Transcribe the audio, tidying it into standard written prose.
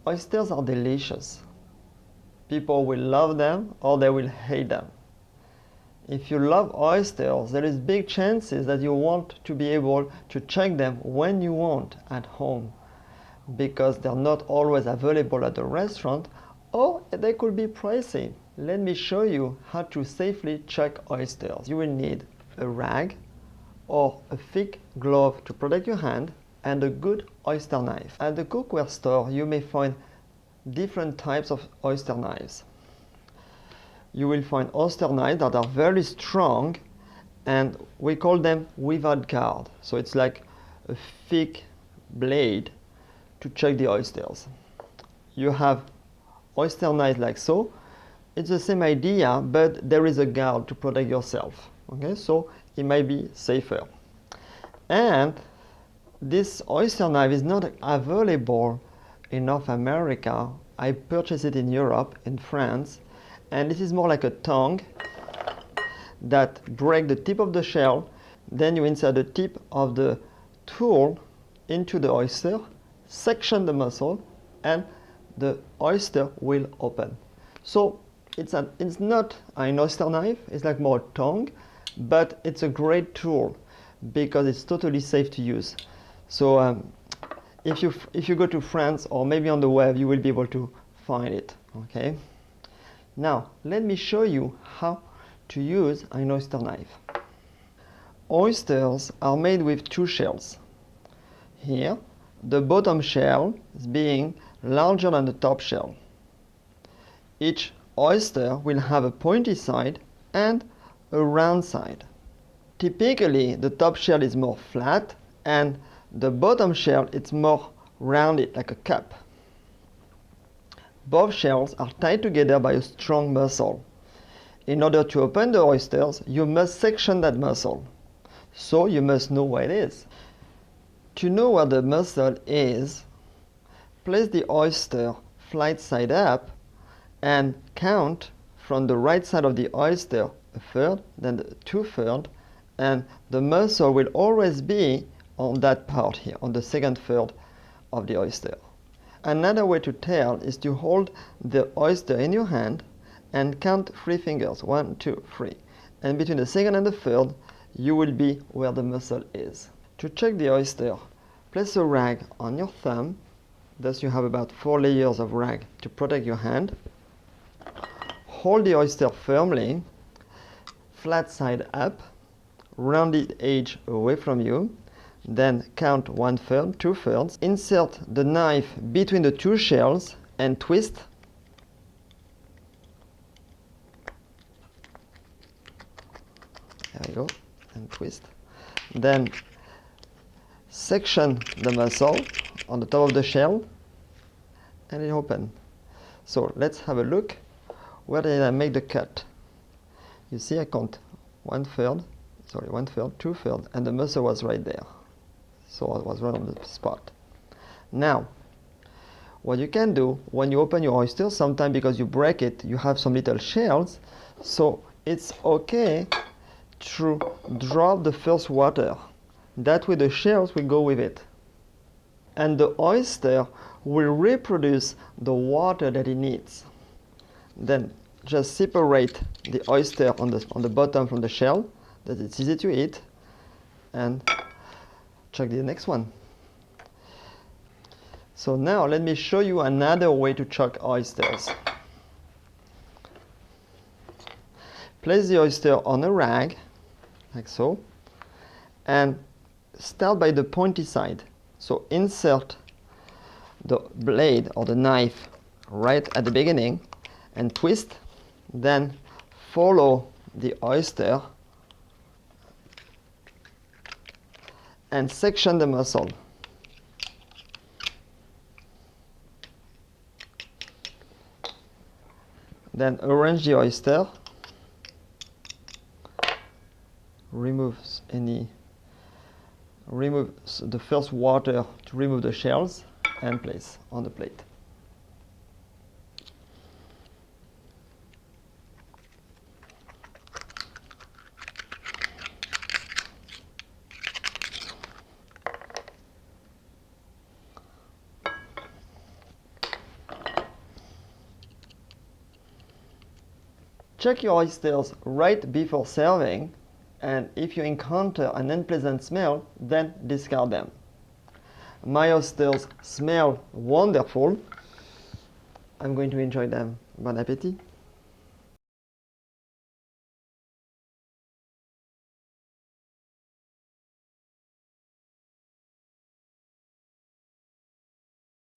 Oysters are delicious. People will love them or they will hate them. If you love oysters, there is big chances that you want to be able to check them when you want at home, because they're not always available at the restaurant, or they could be pricey. Let me show you how to safely check oysters. You will need a rag or a thick glove to protect your hand and a good oyster knife. At the cookware store, you may find different types of oyster knives. You will find oyster knives that are very strong, and we call them without guard. So it's like a thick blade to check the oysters. You have oyster knives like so. It's the same idea, but there is a guard to protect yourself. Okay, so it might be safer. And this oyster knife is not available in North America. I purchased it in Europe, in France, and this is more like a tongue that breaks the tip of the shell. Then you insert the tip of the tool into the oyster, section the muscle, and the oyster will open. So it's not an oyster knife, it's like more a tongue, but it's a great tool because it's totally safe to use. So if you go to France or maybe on the web, you will be able to find it. Okay. Now let me show you how to use an oyster knife. Oysters are made with two shells. Here, the bottom shell is being larger than the top shell. Each oyster will have a pointy side and a round side. Typically, the top shell is more flat and the bottom shell is more rounded, like a cup. Both shells are tied together by a strong muscle. In order to open the oysters, you must section that muscle. So you must know where it is. To know where the muscle is, place the oyster flat side up and count from the right side of the oyster a third, then the 2/3, and the muscle will always be on that part here, on the second third of the oyster. Another way to tell is to hold the oyster in your hand and count 3 fingers, 1, 2, 3. And between the second and the third, you will be where the muscle is. To check the oyster, place a rag on your thumb. Thus you have about 4 layers of rag to protect your hand. Hold the oyster firmly, flat side up, rounded edge away from you. Then count 1/3, 2/3. Insert the knife between the two shells and twist. There we go, and twist. Then section the muscle on the top of the shell and it opens. So let's have a look. Where did I make the cut? You see I count 1/3, 2/3, and the muscle was right there. So I was right on the spot. Now, what you can do when you open your oyster, sometimes because you break it, you have some little shells. So it's okay to drop the first water. That way the shells will go with it. And the oyster will reproduce the water that it needs. Then just separate the oyster on the bottom from the shell, that it's easy to eat, and check the next one. So now let me show you another way to chuck oysters. Place the oyster on a rag, like so, and start by the pointy side. So insert the blade or the knife right at the beginning and twist, then follow the oyster and section the muscle. Then arrange the oyster, remove the first water to remove the shells and place on the plate. Check your oysters right before serving, and if you encounter an unpleasant smell, then discard them. My oysters smell wonderful. I'm going to enjoy them. Bon appétit!